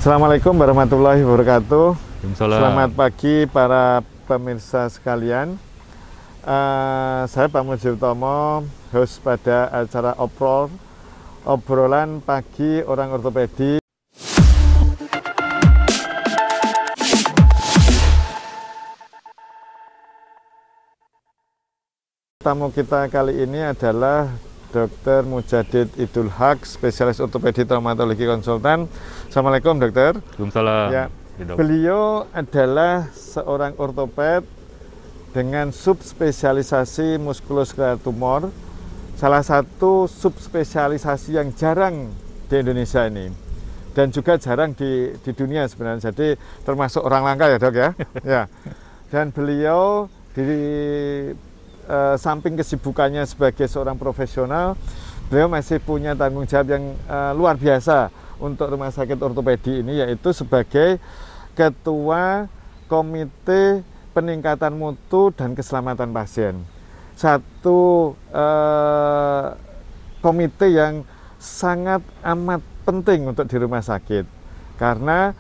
Assalamualaikum warahmatullahi wabarakatuh. Selamat Waalaikumsalam. pagi para pemirsa sekalian. Saya Pak Muji Utomo, host pada acara obrolan pagi orang ortopedi. Tamu kita kali ini adalah Dr. Mujadid Idul Haq, spesialis ortopedi traumatologi konsultan. Assalamualaikum dokter. Waalaikumsalam. Ya, beliau adalah seorang ortoped dengan subspesialisasi muskuloskeletal tumor, salah satu subspesialisasi yang jarang di Indonesia ini dan juga jarang di dunia sebenarnya. Jadi termasuk orang langka ya dok ya. Ya. Dan beliau di samping kesibukannya sebagai seorang profesional, beliau masih punya tanggung jawab yang luar biasa untuk rumah sakit ortopedi ini, yaitu sebagai ketua komite peningkatan mutu dan keselamatan pasien. Satu komite yang sangat amat penting untuk di rumah sakit karena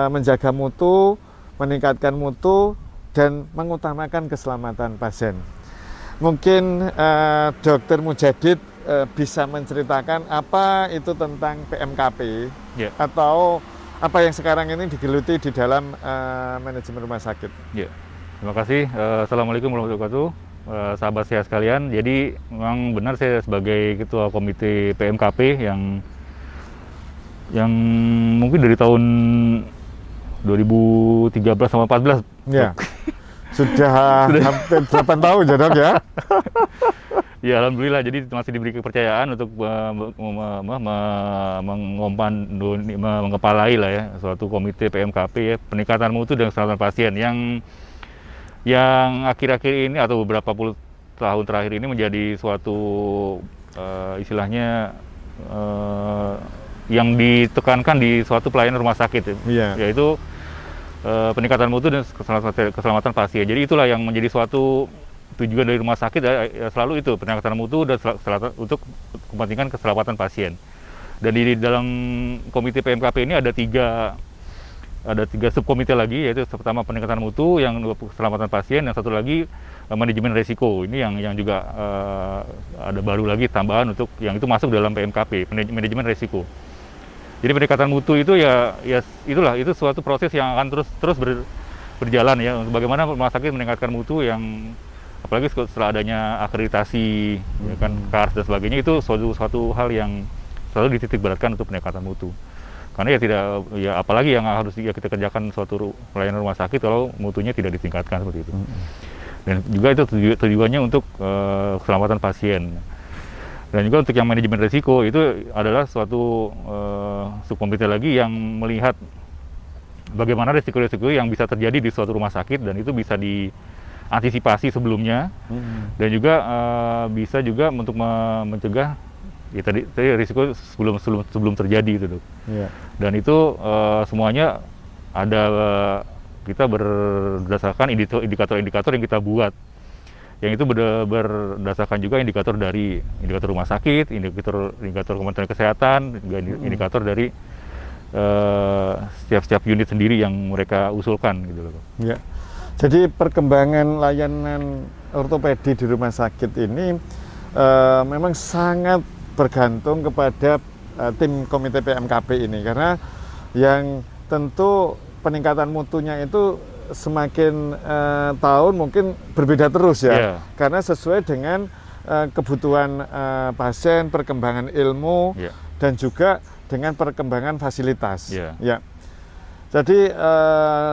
menjaga mutu, meningkatkan mutu, dan mengutamakan keselamatan pasien. Mungkin Dr. Mujadid bisa menceritakan apa itu tentang PMKP atau apa yang sekarang ini digeluti di dalam manajemen rumah sakit. Ya, terima kasih. Assalamualaikum warahmatullahi wabarakatuh, sahabat saya sekalian. Jadi memang benar saya sebagai ketua komite PMKP yang mungkin dari tahun 2013 sama 14. Ya. Sudah hampir 8 tahun ya dok ya. Ya alhamdulillah, jadi masih diberi kepercayaan untuk mengepalai lah ya suatu komite PMKP ya, peningkatan mutu dan keselamatan pasien yang akhir-akhir ini atau beberapa puluh tahun terakhir ini menjadi suatu istilahnya yang ditekankan di suatu pelayanan rumah sakit ya, yaitu peningkatan mutu dan keselamatan pasien. Jadi itulah yang menjadi suatu tujuan dari rumah sakit ya, selalu itu peningkatan mutu dan untuk kepentingan keselamatan pasien. Dan di dalam komite PMKP ini ada tiga subkomite lagi, yaitu pertama peningkatan mutu, yang keselamatan pasien, yang satu lagi manajemen resiko. Ini yang juga ada baru lagi tambahan untuk yang itu masuk dalam PMKP, manajemen resiko. Jadi peningkatan mutu itu ya itu suatu proses yang akan terus berjalan ya. Bagaimana rumah sakit meningkatkan mutu, yang apalagi setelah adanya akreditasi ya kan, KARS dan sebagainya, itu suatu hal yang selalu dititik beratkan untuk peningkatan mutu. Karena apalagi yang harus kita kerjakan suatu pelayanan rumah sakit kalau mutunya tidak ditingkatkan seperti itu. Dan juga itu tujuannya untuk keselamatan pasien. Dan juga untuk yang manajemen risiko itu adalah suatu subkomite lagi yang melihat bagaimana risiko-risiko yang bisa terjadi di suatu rumah sakit, dan itu bisa diantisipasi sebelumnya, dan juga bisa juga untuk mencegah ya, tadi risiko sebelum terjadi itu dok. Dan itu semuanya ada kita berdasarkan indikator-indikator yang kita buat, yang itu berdasarkan juga indikator rumah sakit, indikator Kementerian Kesehatan, indikator dari setiap unit sendiri yang mereka usulkan gitu loh. Ya. Jadi perkembangan layanan ortopedi di rumah sakit ini memang sangat bergantung kepada tim komite PMKP ini, karena yang tentu peningkatan mutunya itu semakin tahun mungkin berbeda terus ya, karena sesuai dengan kebutuhan pasien, perkembangan ilmu, dan juga dengan perkembangan fasilitas. Ya. Jadi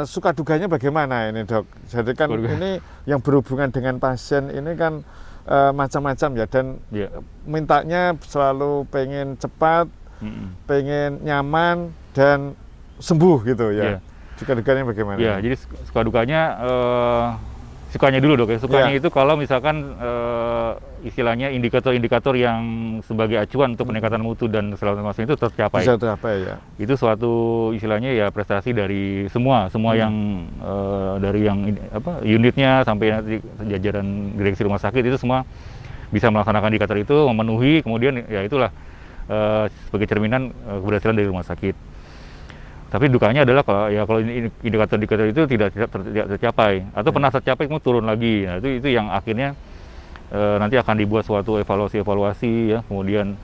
suka duganya bagaimana ini dok? Jadi kan ini yang berhubungan dengan pasien ini kan macam-macam ya, dan mintanya selalu pengen cepat, pengen nyaman dan sembuh gitu ya. Suka dukanya bagaimana? Ya, jadi suka dukanya sukanya dulu dok ya. Sukanya itu kalau misalkan istilahnya indikator-indikator yang sebagai acuan untuk peningkatan mutu dan keselamatan pasien itu tercapai. Bisa tercapai ya. Itu suatu istilahnya ya prestasi dari semua yang dari yang unitnya sampai nanti jajaran direksi rumah sakit, itu semua bisa melaksanakan indikator itu, memenuhi, kemudian ya itulah sebagai cerminan keberhasilan dari rumah sakit. Tapi dukanya adalah kalau indikator-indikator itu tidak tercapai atau pernah tercapai kemudian turun lagi. Nah, itu yang akhirnya nanti akan dibuat suatu evaluasi ya, kemudian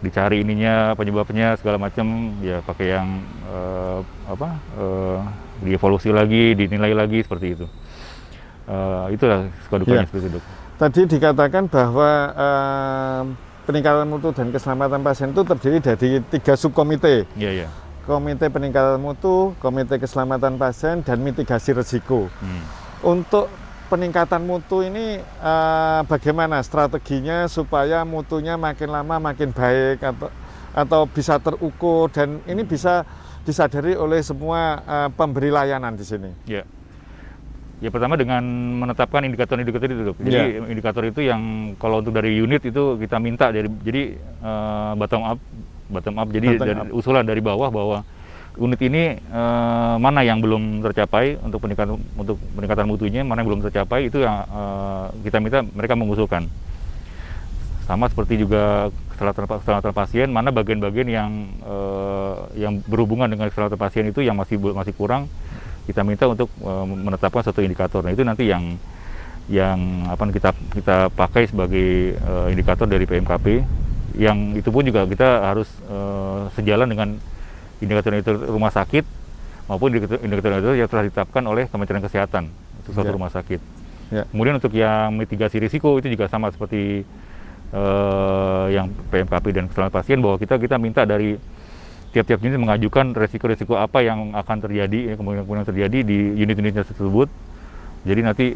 dicari ininya penyebabnya segala macam ya, pakai yang dievaluasi lagi, dinilai lagi seperti itu. Itulah suka dukanya seperti itu. Tadi dikatakan bahwa peningkatan mutu dan keselamatan pasien itu terdiri dari 3 subkomite. Iya. Komite peningkatan mutu, komite keselamatan pasien, dan mitigasi risiko. Untuk peningkatan mutu ini bagaimana strateginya supaya mutunya makin lama makin baik atau bisa terukur dan ini bisa disadari oleh semua pemberi layanan di sini. Ya pertama dengan menetapkan indikator-indikator itu. Jadi indikator itu yang kalau untuk dari unit itu kita minta jadi bottom up. Jadi dari usulan dari bawah bahwa unit ini mana yang belum tercapai untuk peningkatan mutunya, mana yang belum tercapai, itu yang kita minta mereka mengusulkan. Sama seperti juga keselamatan pasien, mana bagian-bagian yang berhubungan dengan keselamatan pasien itu yang masih kurang, kita minta untuk menetapkan satu indikator. Nah, itu nanti yang akan kita pakai sebagai indikator dari PMKP, yang itu pun juga kita harus sejalan dengan indikator rumah sakit maupun indikator yang telah ditetapkan oleh Kementerian Kesehatan untuk suatu rumah sakit. Kemudian untuk yang mitigasi risiko itu juga sama seperti yang PMKP dan keselamatan pasien, bahwa kita minta dari tiap-tiap unit mengajukan risiko-risiko apa yang akan terjadi, kemungkinan terjadi di unit-unitnya tersebut. Jadi nanti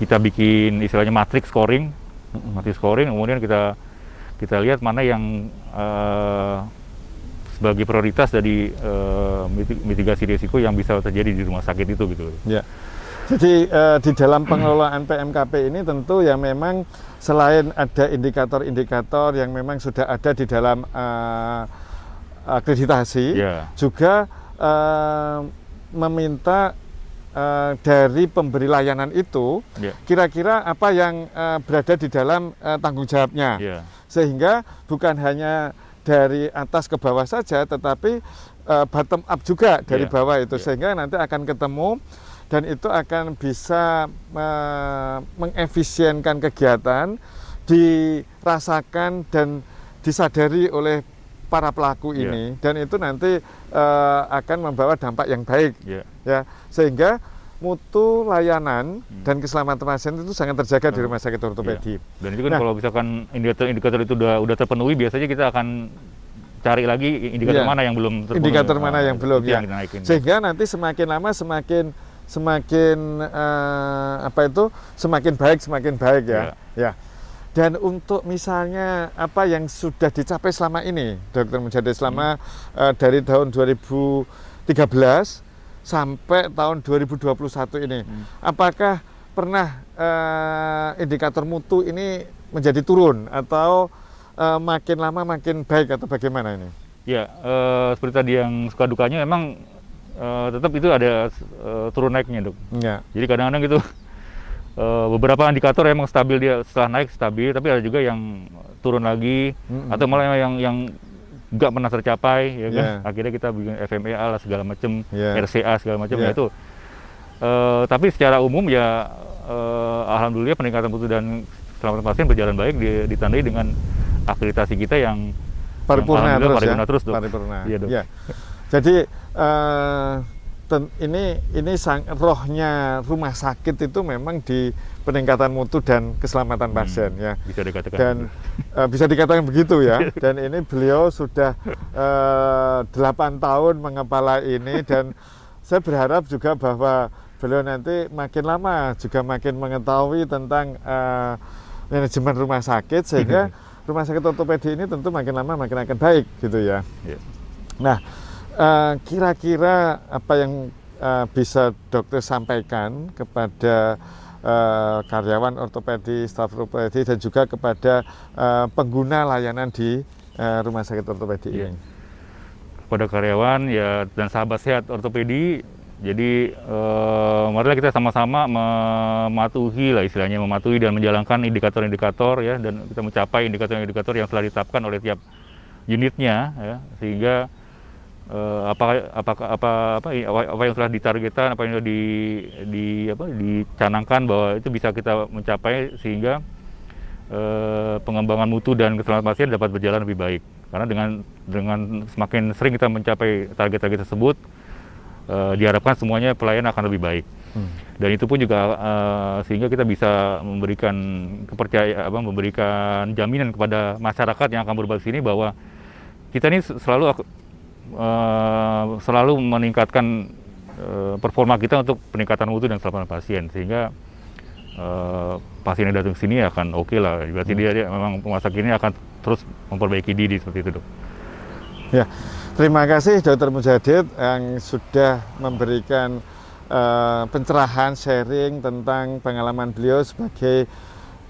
kita bikin istilahnya matriks scoring, kemudian kita lihat mana yang sebagai prioritas dari mitigasi risiko yang bisa terjadi di rumah sakit itu gitu. Ya. Jadi di dalam pengelolaan PMKP ini tentu yang memang selain ada indikator-indikator yang memang sudah ada di dalam akreditasi, juga meminta dari pemberi layanan itu kira-kira apa yang berada di dalam tanggung jawabnya, sehingga bukan hanya dari atas ke bawah saja, tetapi bottom up juga dari bawah itu, sehingga nanti akan ketemu dan itu akan bisa mengefisienkan kegiatan, dirasakan dan disadari oleh para pelaku ini, dan itu nanti akan membawa dampak yang baik, ya, sehingga mutu layanan dan keselamatan pasien itu sangat terjaga di rumah sakit ortopedi. Dan itu kan kalau misalkan indikator itu udah terpenuhi, biasanya kita akan cari lagi indikator mana yang belum terpenuhi. Indikator mana yang belum, yang sehingga nanti semakin lama semakin baik ya. Dan untuk misalnya apa yang sudah dicapai selama ini, Dr. Mujadi, selama dari tahun 2013 sampai tahun 2021 ini, apakah pernah indikator mutu ini menjadi turun atau makin lama makin baik atau bagaimana ini? Ya, seperti tadi yang suka dukanya memang tetap itu ada turun naiknya, Dok. Jadi kadang-kadang gitu beberapa indikator emang stabil, dia setelah naik stabil, tapi ada juga yang turun lagi atau malah yang nggak pernah tercapai, ya kan? Akhirnya kita bikin FMEA lah segala macam, RCA segala macam, ya itu. Tapi secara umum ya alhamdulillah peningkatan mutu dan keselamatan pasien berjalan baik, ditandai dengan akreditasi kita yang paripurna terus, Dok. Iya, Dok. Jadi ini rohnya rumah sakit itu memang di peningkatan mutu dan keselamatan pasien, ya. Bisa dikatakan. Dan bisa dikatakan begitu ya. Dan ini beliau sudah 8 tahun mengepala ini, dan saya berharap juga bahwa beliau nanti makin lama juga makin mengetahui tentang manajemen rumah sakit, sehingga rumah sakit ortopedi ini tentu makin lama makin akan baik gitu ya. Nah, kira-kira apa yang bisa dokter sampaikan kepada karyawan ortopedi, staf ortopedi, dan juga kepada pengguna layanan di rumah sakit ortopedi ini? Kepada karyawan ya dan sahabat sehat ortopedi, jadi marilah kita sama-sama mematuhi lah istilahnya, mematuhi dan menjalankan indikator-indikator ya, dan kita mencapai indikator-indikator yang telah ditetapkan oleh tiap unitnya ya, sehingga apa yang telah ditargetkan, apa yang sudah dicanangkan bahwa itu bisa kita mencapai sehingga pengembangan mutu dan keselamatan pasien dapat berjalan lebih baik. Karena dengan semakin sering kita mencapai target-target tersebut, diharapkan semuanya pelayanan akan lebih baik. Dan itu pun juga sehingga kita bisa memberikan memberikan jaminan kepada masyarakat yang akan berobat di sini bahwa kita ini selalu meningkatkan performa kita untuk peningkatan mutu dan keselamatan pasien, sehingga pasien yang datang ke sini akan oke lah. Berarti dia memang rumah sakit ini akan terus memperbaiki diri seperti itu, Dok. Ya, terima kasih Dr. Mujadid yang sudah memberikan pencerahan, sharing tentang pengalaman beliau sebagai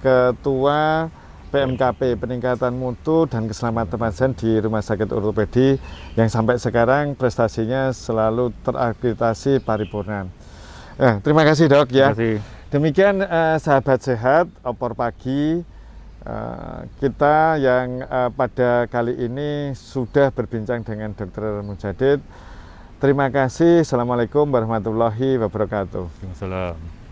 Ketua PMKP, Peningkatan Mutu dan Keselamatan Pasien di Rumah Sakit Ortopedi yang sampai sekarang prestasinya selalu terakreditasi paripurna. Terima kasih, Dok, ya. Terima kasih. Demikian sahabat sehat, opor pagi kita yang pada kali ini sudah berbincang dengan Dr. Mujadid. Terima kasih. Assalamualaikum warahmatullahi wabarakatuh. Waalaikumsalam.